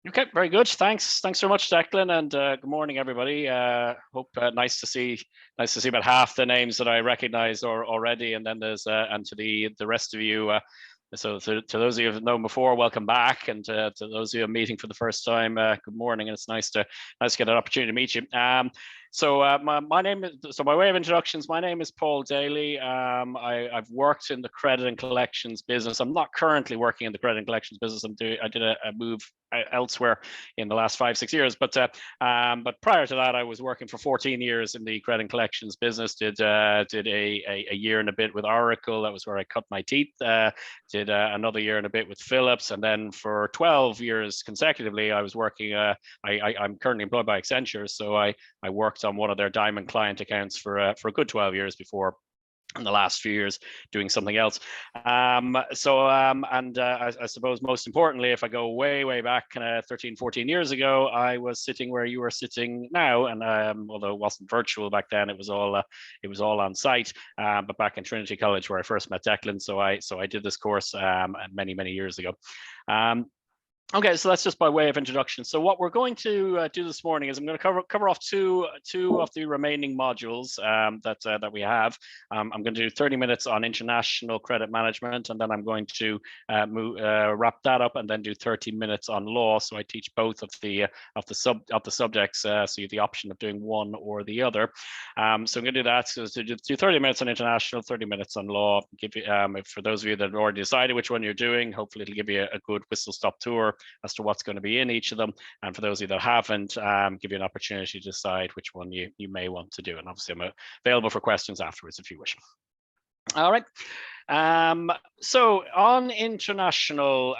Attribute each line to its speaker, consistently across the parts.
Speaker 1: Okay, very good. Thanks so much, Declan, and good morning, everybody. Hope nice to see about half the names that I recognize already, and then there's and to the rest of you. So to those of you who've known before, welcome back, and to those of you meeting for the first time, good morning, and it's nice to get an opportunity to meet you. My name is, so by way of introductions, my name is Paul Daly. I've worked in the credit and collections business. I'm not currently working in the credit and collections business. I did a move elsewhere in the last 5-6 years, but prior to that, I was working for 14 years in the credit and collections business. Did a year and a bit with Oracle. That was where I cut my teeth. Did another year and a bit with Philips, and then for 12 years consecutively, I was working. I'm currently employed by Accenture, so I worked on one of their diamond client accounts for a good 12 years before, in the last few years, doing something else. I suppose most importantly, if I go way back 13, 14 years ago, I was sitting where you are sitting now, and although it wasn't virtual back then, it was all on site. But back in Trinity College, where I first met Declan, so I did this course many years ago. Okay, so that's just by way of introduction. So what we're going to do this morning is I'm going to cover off two of the remaining modules that we have. I'm going to do 30 minutes on international credit management, and then I'm going to wrap that up and then do 30 minutes on law. So I teach both of the subjects, so you have the option of doing one or the other. So I'm going to do that. So to do 30 minutes on international, 30 minutes on law. Give you, for those of you that have already decided which one you're doing, hopefully it'll give you a good whistle-stop tour as to what's going to be in each of them. And for those of you that haven't, give you an opportunity to decide which one you may want to do. And obviously I'm available for questions afterwards if you wish. All right. So on international,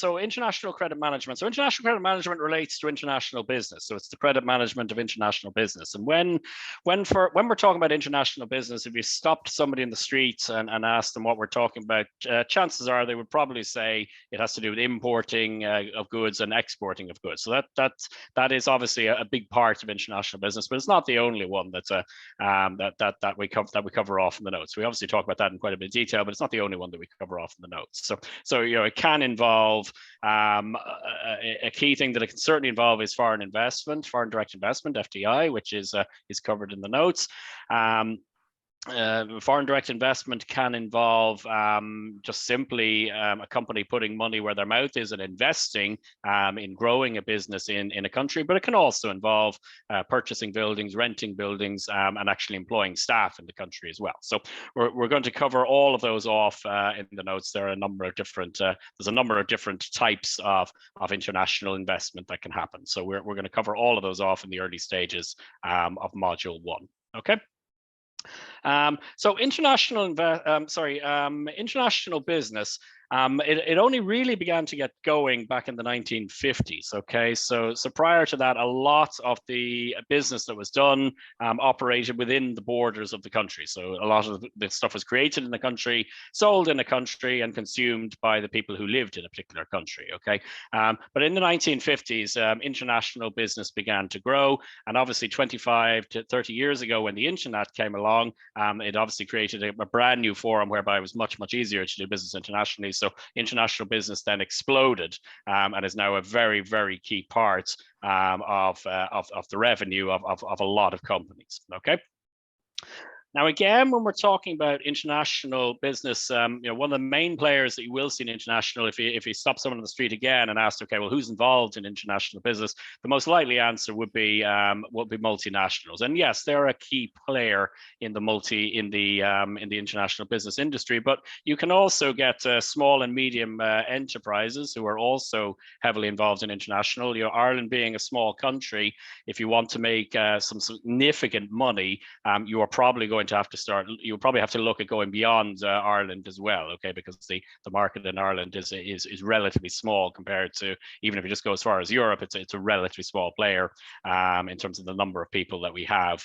Speaker 1: international credit management. So international credit management relates to international business. So it's the credit management of international business. And when we're talking about international business, if you stopped somebody in the streets and asked them what we're talking about, chances are they would probably say it has to do with importing of goods and exporting of goods. So that is obviously a big part of international business, but it's not the only one that we cover off in the notes. We obviously talk about that in quite a bit of detail, but it's not the only one that we cover off in the notes. So it can involve a key thing that it can certainly involve is foreign direct investment, FDI, which is covered in the notes. Foreign direct investment can involve just simply a company putting money where their mouth is and investing in growing a business in a country, but it can also involve purchasing buildings, renting buildings, and actually employing staff in the country as well. So we're going to cover all of those off in the notes. There are a number of different types of international investment that can happen. So we're going to cover all of those off in the early stages of module 1. Okay. So international business. It only really began to get going back in the 1950s. Okay, so prior to that, a lot of the business that was done operated within the borders of the country. So a lot of the stuff was created in the country, sold in a country, and consumed by the people who lived in a particular country. Okay, but in the 1950s, international business began to grow, and obviously 25 to 30 years ago, when the internet came along, it obviously created a brand new forum whereby it was much easier to do business internationally. So international business then exploded and is now a very key part of the revenue of a lot of companies. Okay. Now, again, when we're talking about international business, one of the main players that you will see in international, if you stop someone on the street again and ask, okay, well, who's involved in international business, the most likely answer would be multinationals. And yes, they're a key player in the international business industry. But you can also get small and medium enterprises who are also heavily involved in international. Ireland being a small country, if you want to make some significant money, you are probably going to have to start. You'll probably have to look at going beyond Ireland as well, okay? Because the market in Ireland is relatively small compared to, even if you just go as far as Europe, it's a relatively small player in terms of the number of people that we have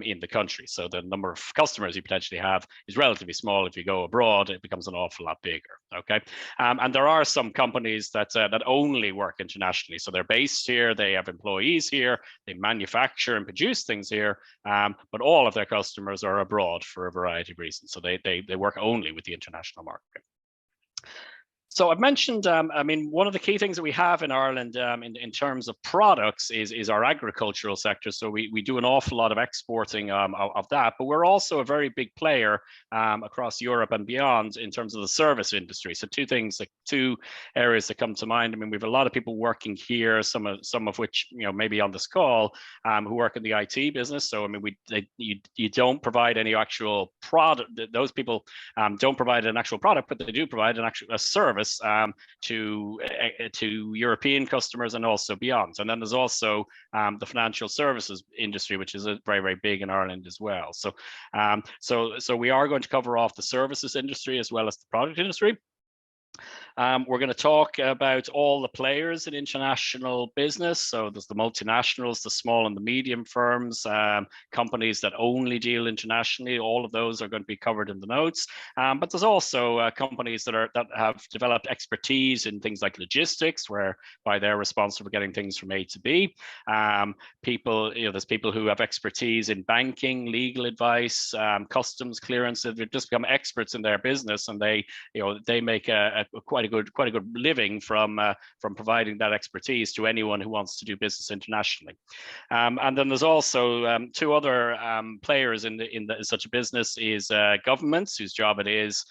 Speaker 1: in the country. So the number of customers you potentially have is relatively small. If you go abroad, it becomes an awful lot bigger, okay? And there are some companies that only work internationally. So they're based here, they have employees here, they manufacture and produce things here, but all of their customers are abroad for a variety of reasons. So they work only with the international market. So I've mentioned, I mean, one of the key things that we have in Ireland in terms of products is our agricultural sector. So we do an awful lot of exporting of that, but we're also a very big player across Europe and beyond in terms of the service industry. So two areas that come to mind. I mean, we have a lot of people working here, some of which, maybe on this call, who work in the IT business. So I mean, you don't provide any actual product. Those people don't provide an actual product, but they do provide a service to European customers and also beyond. And then there's also the financial services industry, which is very, very big in Ireland as well. So we are going to cover off the services industry as well as the product industry. We're going to talk about all the players in international business. So there's the multinationals, the small and the medium firms, companies that only deal internationally. All of those are going to be covered in the notes. But there's also companies that have developed expertise in things like logistics, whereby they're responsible for getting things from A to B. There's people who have expertise in banking, legal advice, customs clearance. They've just become experts in their business, and they make quite a good living from providing that expertise to anyone who wants to do business internationally. And then there's also two other players in such a business is governments, whose job it is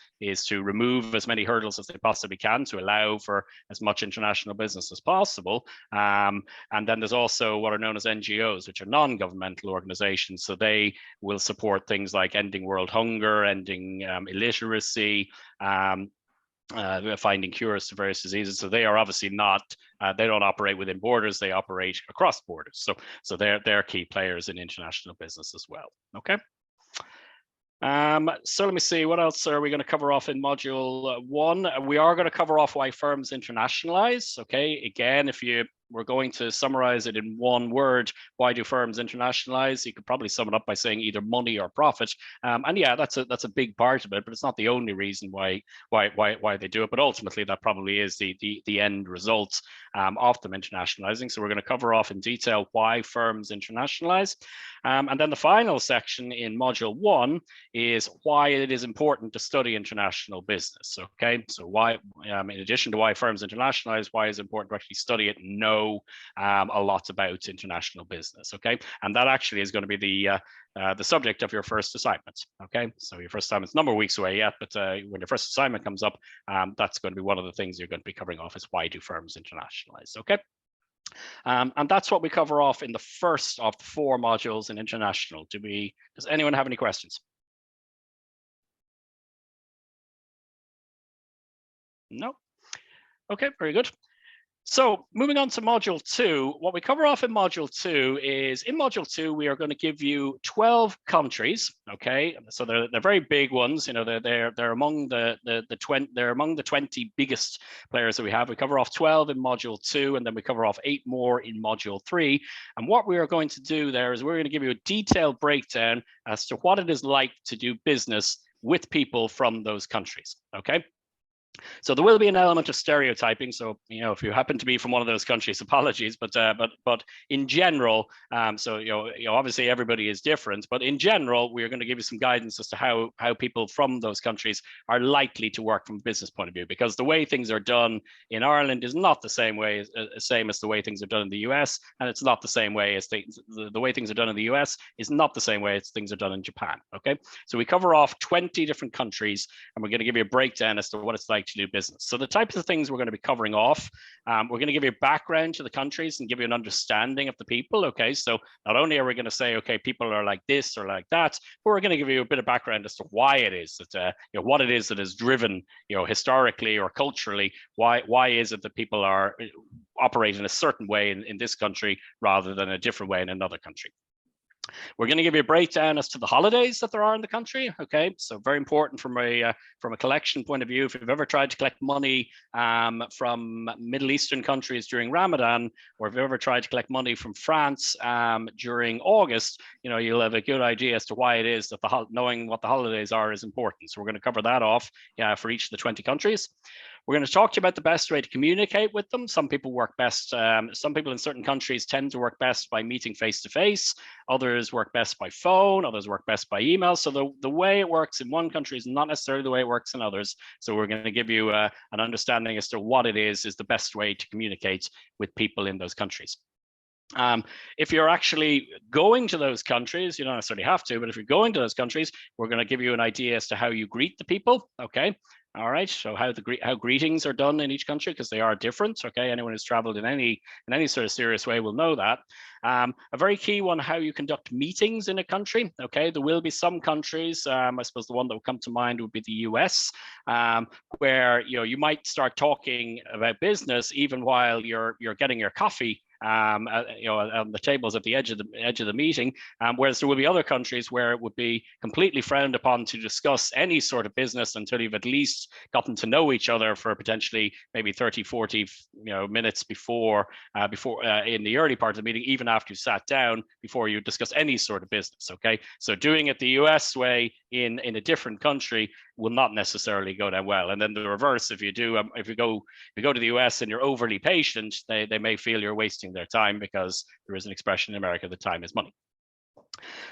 Speaker 1: to remove as many hurdles as they possibly can to allow for as much international business as possible. And then there's also what are known as NGOs, which are non-governmental organizations. So they will support things like ending world hunger, ending illiteracy, finding cures to various diseases. So they are obviously not, they don't operate within borders, they operate across borders. So they're key players in international business as well. Okay. So let me see, what else are we going to cover off in module 1? We are going to cover off why firms internationalize. Okay, again, if we're going to summarize it in one word, why do firms internationalize? You could probably sum it up by saying either money or profit. And yeah, that's a big part of it, but it's not the only reason why they do it. But ultimately, that probably is the end result of them internationalizing. So we're going to cover off in detail why firms internationalize. And then the final section in module 1 is why it is important to study international business. Okay, so why, in addition to why firms internationalize, why is it important to actually study it and know a lot about international business? Okay, and that actually is going to be the subject of your first assignment. Okay, so your first assignment's a number of weeks away yet, but when your first assignment comes up, that's going to be one of the things you're going to be covering off is why do firms internationalize? Okay. And that's what we cover off in the first of the 4 modules in international. Does anyone have any questions? No? Okay, very good. So moving on to module 2, what we cover off in module 2 is, in module 2, we are going to give you 12 countries. Okay, so they're very big ones. They're among the 20 biggest players that we have. We cover off 12 in module 2, and then we cover off 8 more in module 3. And what we are going to do there is we're going to give you a detailed breakdown as to what it is like to do business with people from those countries. Okay. So there will be an element of stereotyping. So if you happen to be from one of those countries, apologies, but in general, obviously everybody is different, but in general, we're going to give you some guidance as to how people from those countries are likely to work from a business point of view, because the way things are done in Ireland is not the same as the way things are done in the US, and it's not the same way as the way things are done in the US is not the same way as things are done in Japan. Okay, so we cover off 20 different countries, and we're going to give you a breakdown as to what it's like to do business. So the types of things we're going to be covering off, we're going to give you a background to the countries and give you an understanding of the people. Okay, so not only are we going to say, okay, people are like this or like that, but we're going to give you a bit of background as to why it is that, what it is that is driven, historically or culturally, why is it that people are operating a certain way in this country rather than a different way in another country. We're going to give you a breakdown as to the holidays that there are in the country. Okay, so very important from a collection point of view. If you've ever tried to collect money from Middle Eastern countries during Ramadan, or if you've ever tried to collect money from France during August, you'll have a good idea as to why it is that knowing what the holidays are is important. So we're going to cover that off for each of the 20 countries. We're going to talk to you about the best way to communicate with them. Some people work best, some people in certain countries tend to work best by meeting face to face. Others work best by phone, others work best by email. So the way it works in one country is not necessarily the way it works in others. So we're going to give you an understanding as to what it is the best way to communicate with people in those countries. If you're actually going to those countries, you don't necessarily have to, but if you're going to those countries, we're going to give you an idea as to how you greet the people. Okay. All right. So how greetings are done in each country, because they are different. Okay. Anyone who's traveled in any sort of serious way will know that. A very key one, how you conduct meetings in a country. Okay. There will be some countries, I suppose the one that would come to mind would be the US, where you might start talking about business even while you're getting your coffee on the tables at the edge of the meeting, whereas there will be other countries where it would be completely frowned upon to discuss any sort of business until you've at least gotten to know each other for potentially maybe 30, 40 minutes before in the early part of the meeting, even after you sat down, before you discuss any sort of business. Okay, so doing it the US way in a different country will not necessarily go down well. And then the reverse, if you go to the US and you're overly patient, they may feel you're wasting their time, because there is an expression in America that time is money.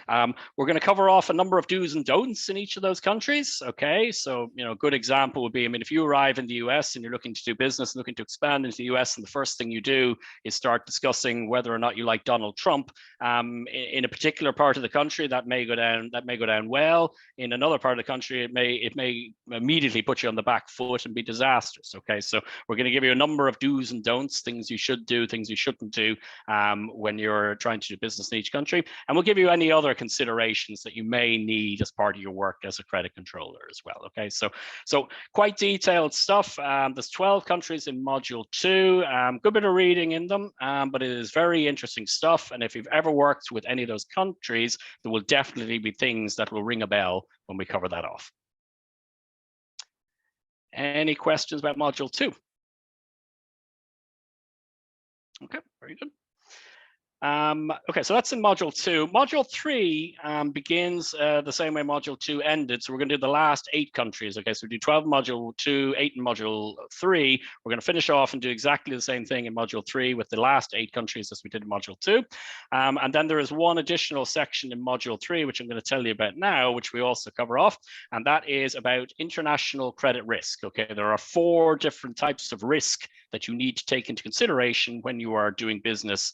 Speaker 1: We're going to cover off a number of do's and don'ts in each of those countries. Okay, so a good example would be, if you arrive in the US and you're looking to do business, looking to expand into the US, and the first thing you do is start discussing whether or not you like Donald Trump, in a particular part of the country, that may go down well. In another part of the country, it may immediately put you on the back foot and be disastrous. Okay, so we're going to give you a number of do's and don'ts, things you should do, things you shouldn't do, when you're trying to do business in each country, and we'll give you any other considerations that you may need as part of your work as a credit controller as well. Okay, so quite detailed stuff. There's 12 countries in module 2. Good bit of reading in them, but it is very interesting stuff. And if you've ever worked with any of those countries, there will definitely be things that will ring a bell when we cover that off. Any questions about module 2? Okay, very good. Okay, so that's in module 2. Module 3 begins the same way module 2 ended. So we're going to do the last 8 countries. Okay, so we do 12 module 2, 8 in module 3. We're going to finish off and do exactly the same thing in module 3 with the last 8 countries as we did in module 2. And then there is one additional section in module 3, which I'm going to tell you about now, which we also cover off. And that is about international credit risk. Okay, there are 4 different types of risk that you need to take into consideration when you are doing business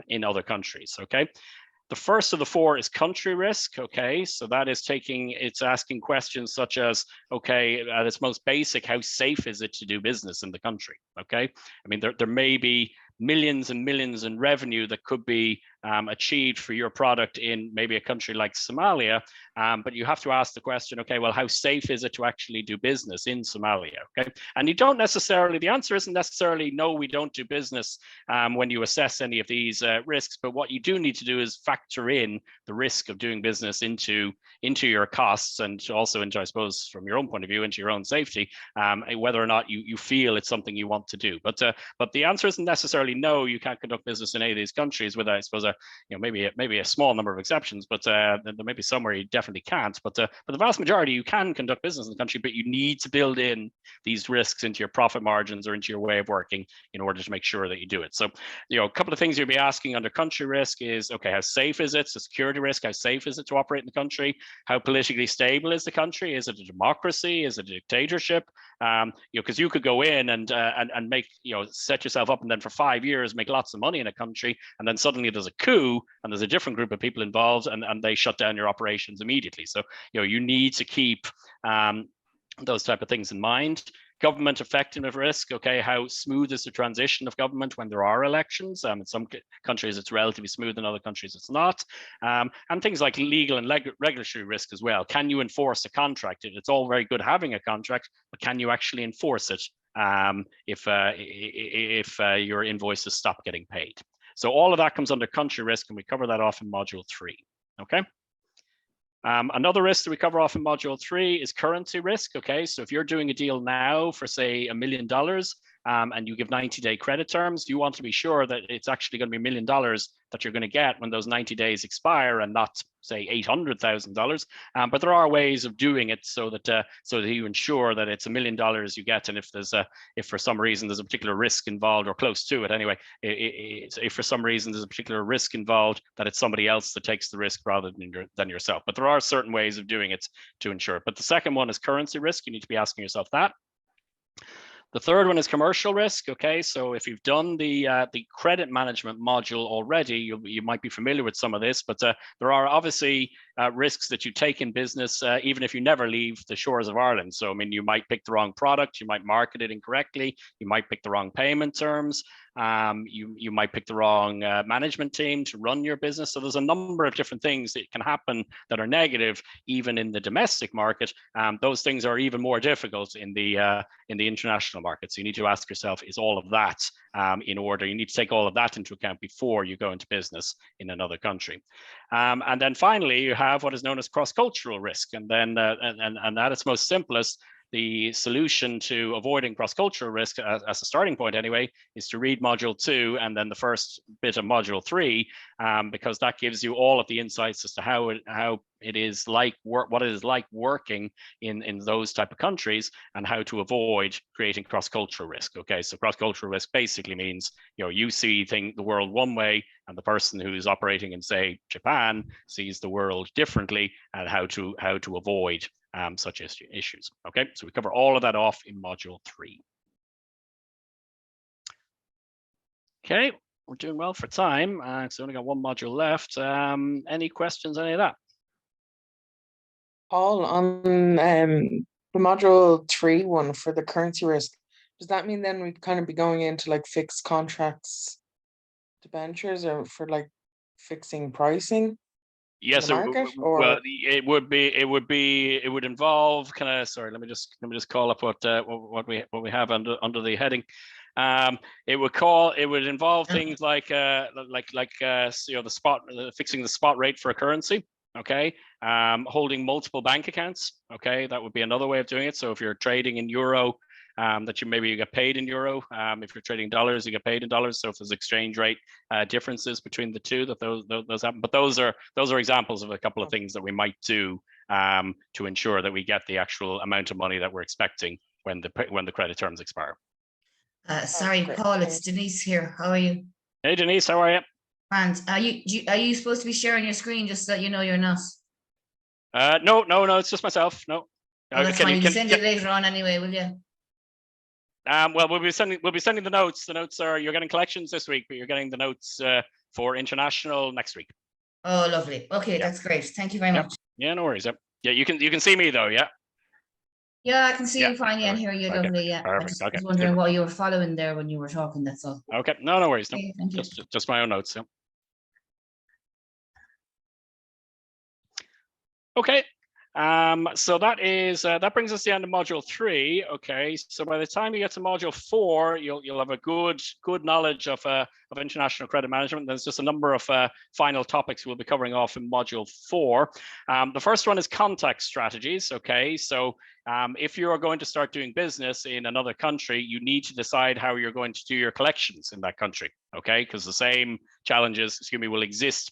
Speaker 1: in other countries. Okay, the first of the 4 is country risk. Okay, so that is it's asking questions such as, okay, at its most basic, how safe is it to do business in the country? Okay, there may be millions and millions in revenue that could be achieved for your product in maybe a country like Somalia, but you have to ask the question, okay, well, how safe is it to actually do business in Somalia? Okay, and the answer isn't necessarily no, we don't do business when you assess any of these risks, but what you do need to do is factor in the risk of doing business into your costs, and also into, I suppose, from your own point of view, into your own safety, whether or not you feel it's something you want to do. But the answer isn't necessarily no, you can't conduct business in any of these countries, with, I suppose, maybe a small number of exceptions, but there may be some where you definitely can't. But the vast majority, you can conduct business in the country, but you need to build in these risks into your profit margins or into your way of working in order to make sure that you do it. So, a couple of things you'll be asking under country risk is, okay, how safe is it? So security risk, how safe is it to operate in the country? How politically stable is the country? Is it a democracy? Is it a dictatorship? Because you could go in and make, set yourself up, and then for 5 years make lots of money in a country, and then suddenly there's a coup and there's a different group of people involved, and they shut down your operations immediately. So you need to keep those type of things in mind. Government effectiveness risk. Okay, how smooth is the transition of government when there are elections? In some countries it's relatively smooth, in other countries it's not. And things like legal and regulatory risk as well. Can you enforce a contract? It's all very good having a contract, but can you actually enforce it if your invoices stop getting paid? So all of that comes under country risk, and we cover that off in module 3. Okay. Another risk that we cover off in module 3 is currency risk. Okay, so if you're doing a deal now for, say, $1 million, and you give 90-day credit terms, you want to be sure that it's actually going to be $1 million that you're going to get when those 90 days expire, and not say $800,000. But there are ways of doing it so that you ensure that it's $1 million you get, and if for some reason there's a particular risk involved, or close to it anyway, if for some reason there's a particular risk involved, that it's somebody else that takes the risk rather than yourself. But there are certain ways of doing it to ensure it. But the second one is currency risk. You need to be asking yourself that. The third one is commercial risk. Okay, so if you've done the credit management module already, you might be familiar with some of this, but there are obviously risks that you take in business, even if you never leave the shores of Ireland. So, I mean, you might pick the wrong product, you might market it incorrectly, you might pick the wrong payment terms, you might pick the wrong management team to run your business. So there's a number of different things that can happen that are negative, even in the domestic market. Those things are even more difficult in the international market. So you need to ask yourself, is all of that in order? You need to take all of that into account before you go into business in another country. And then finally, you have what is known as cross-cultural risk. And then and at its most simplest, the solution to avoiding cross-cultural risk, as a starting point anyway, is to read module 2 and then the first bit of module 3, because that gives you all of the insights as to how it is like what it is like working in those type of countries, and how to avoid creating cross-cultural risk. Okay, so cross-cultural risk basically means, you see the world one way, and the person who's operating in, say, Japan sees the world differently, and how to avoid such issues. Okay, so we cover all of that off in module 3. Okay, we're doing well for time. So only got one module left. Any questions, any of that?
Speaker 2: Paul, on the module 3 one for the currency risk, does that mean then we'd kind of be going into like fixed contracts, debentures, or for like fixing pricing?
Speaker 1: Yes,
Speaker 2: market, or?
Speaker 1: well, it would involve kind of, sorry, let me just call up what we have under the heading. It would involve things like the spot, fixing the spot rate for a currency. Okay, holding multiple bank accounts. Okay, that would be another way of doing it. So if you're trading in euro, that you get paid in euro. If you're trading dollars, you get paid in dollars. So if there's exchange rate differences between the two, those happen. But those are examples of a couple of things that we might do to ensure that we get the actual amount of money that we're expecting when the credit terms expire.
Speaker 3: Sorry, Paul, it's Denise here. How are you?
Speaker 1: Hey, Denise, how are you?
Speaker 3: And are you supposed to be sharing your screen, just so that you know you're not?
Speaker 1: No, it's just myself. No.
Speaker 3: Oh, that's fine. You can send it later on anyway, will you?
Speaker 1: Well, we'll be sending the notes. The notes are, you're getting collections this week, but you're getting the notes for international next week.
Speaker 3: Oh, lovely. Okay, that's great. Thank you very much.
Speaker 1: Yeah, no worries. Yeah, you can see me though. Yeah.
Speaker 3: Yeah, I can see you fine and hear you lovely. Yeah,
Speaker 1: perfect.
Speaker 3: I was wondering what you were following there when you were talking. That's all.
Speaker 1: Okay, no worries. No.
Speaker 3: Okay, thank you.
Speaker 1: Just my own notes. Yeah. Okay. So that brings us to the end of module 3. Okay, so by the time you get to module 4, you'll have a good knowledge of international credit management. There's just a number of final topics we'll be covering off in module 4. The first one is contact strategies. Okay, so if you are going to start doing business in another country, you need to decide how you're going to do your collections in that country. Okay, because the same challenges, will exist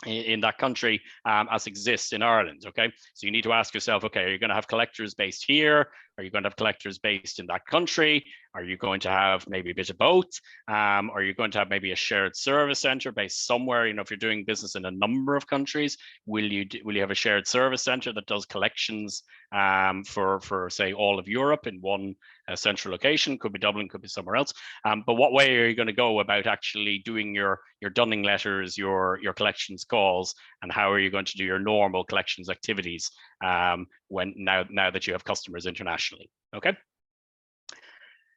Speaker 1: in that country as exists in Ireland. Okay, so you need to ask yourself, okay, are you going to have collectors based here? Are you going to have collectors based in that country? Are you going to have maybe a bit of both? Are you going to have maybe a shared service center based somewhere? If you're doing business in a number of countries, will you have a shared service center that does collections for say all of Europe in one central location? Could be Dublin, could be somewhere else. But what way are you going to go about actually doing your dunning letters, your collections calls, and how are you going to do your normal collections activities when now that you have customers internationally? Okay.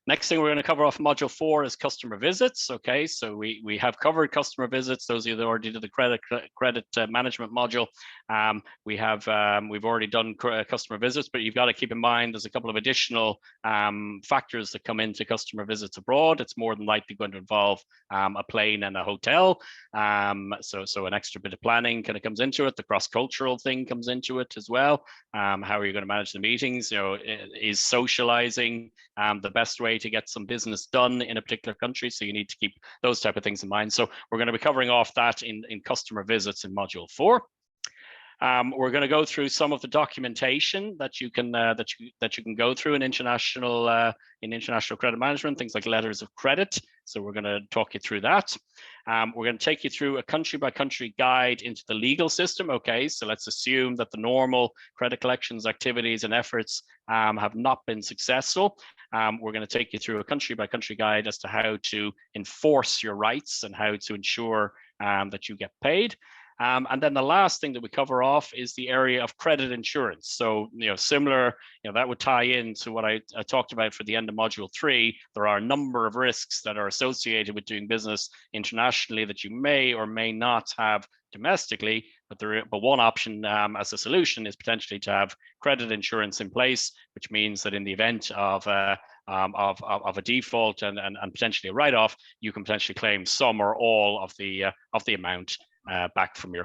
Speaker 1: Next thing we're going to cover off module 4 is customer visits. Okay, so we have covered customer visits. Those of you that already did the credit management module, we've already done customer visits, but you've got to keep in mind there's a couple of additional factors that come into customer visits abroad. It's more than likely going to involve a plane and a hotel. So an extra bit of planning kind of comes into it. The cross-cultural thing comes into it as well. How are you going to manage the meetings? Is socializing the best way way to get some business done in a particular country. So you need to keep those type of things in mind. So we're going to be covering off that in customer visits in module 4. We're going to go through some of the documentation that you can go through in international credit management, things like letters of credit. So we're going to talk you through that. We're going to take you through a country by country guide into the legal system. Okay, so let's assume that the normal credit collections activities and efforts have not been successful. We're going to take you through a country by country guide as to how to enforce your rights and how to ensure that you get paid. And then the last thing that we cover off is the area of credit insurance. So, similar, that would tie into what I talked about for the end of module 3. There are a number of risks that are associated with doing business internationally that you may or may not have domestically, but one option as a solution is potentially to have credit insurance in place, which means that in the event of a default and potentially a write-off, you can potentially claim some or all of the amount back from your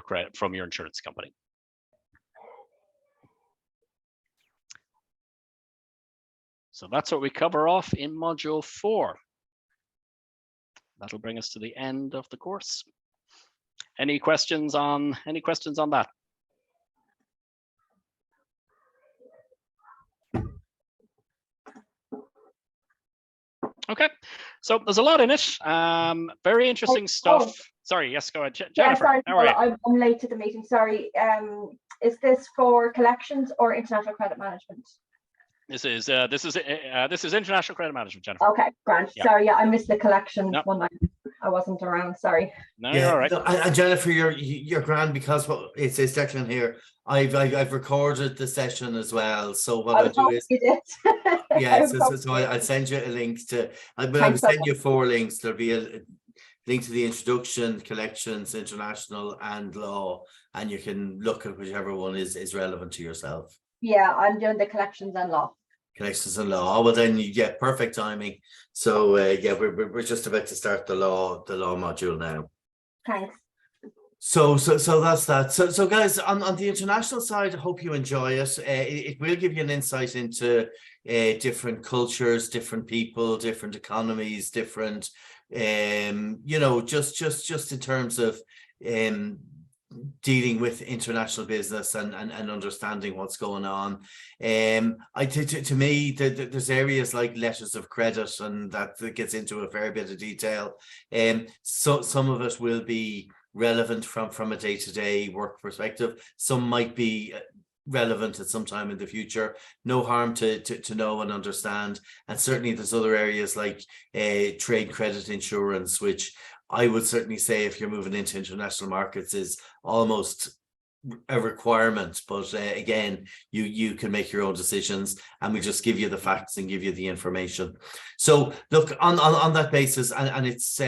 Speaker 1: insurance company. So that's what we cover off in module 4. That'll bring us to the end of the course. Any questions on that? Okay, so there's a lot in it. Very interesting stuff. Sorry, yes, go ahead, Jennifer.
Speaker 4: Yeah, sorry,
Speaker 1: How are you?
Speaker 4: I'm late to the meeting. Sorry. Is this for collections or international credit management?
Speaker 1: This is international credit management, Jennifer.
Speaker 4: Okay, grand.
Speaker 1: Yeah.
Speaker 4: Sorry, yeah, I missed the collections
Speaker 1: No.
Speaker 4: one. I wasn't around. Sorry.
Speaker 1: No, you're all right.
Speaker 5: No, and Jennifer, you're grand, because what it says Declan here. I've recorded the session as well. So what I'll do is,
Speaker 4: you did.
Speaker 5: yeah. So I'll send you a link to. I'll send you 4 links. There'll be a link to the introduction, collections, international, and law, and you can look at whichever one is relevant to yourself.
Speaker 4: Yeah, I'm doing the collections and law.
Speaker 5: Collections and law. Well, then you get perfect timing. So yeah, we're just about to start the law module now.
Speaker 4: Thanks.
Speaker 5: So that's that. So guys, on the international side, I hope you enjoy it. It will give you an insight into different cultures, different people, different economies, different just in terms of dealing with international business and understanding what's going on. To me, there's areas like letters of credit, and that gets into a fair bit of detail. So some of it will be relevant from a day-to-day work perspective. Some might be relevant at some time in the future. No harm to know and understand. And certainly there's other areas like trade credit insurance, which I would certainly say, if you're moving into international markets, is almost a requirement. But again, you can make your own decisions, and we just give you the facts and give you the information. So look, on that basis, and it's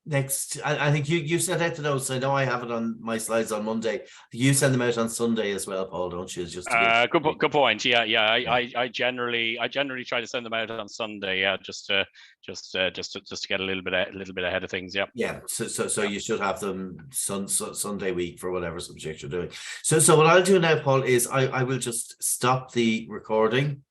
Speaker 5: next, I think you sent out the notes. I know I have it on my slides on Monday. You send them out on Sunday as well, Paul, don't you? Just to
Speaker 1: good point. Yeah. I generally try to send them out on Sunday. Yeah, just to get a little bit ahead of things. Yeah.
Speaker 5: Yeah. So you should have them Sunday week for whatever subject you're doing. So what I'll do now, Paul, is I will just stop the recording.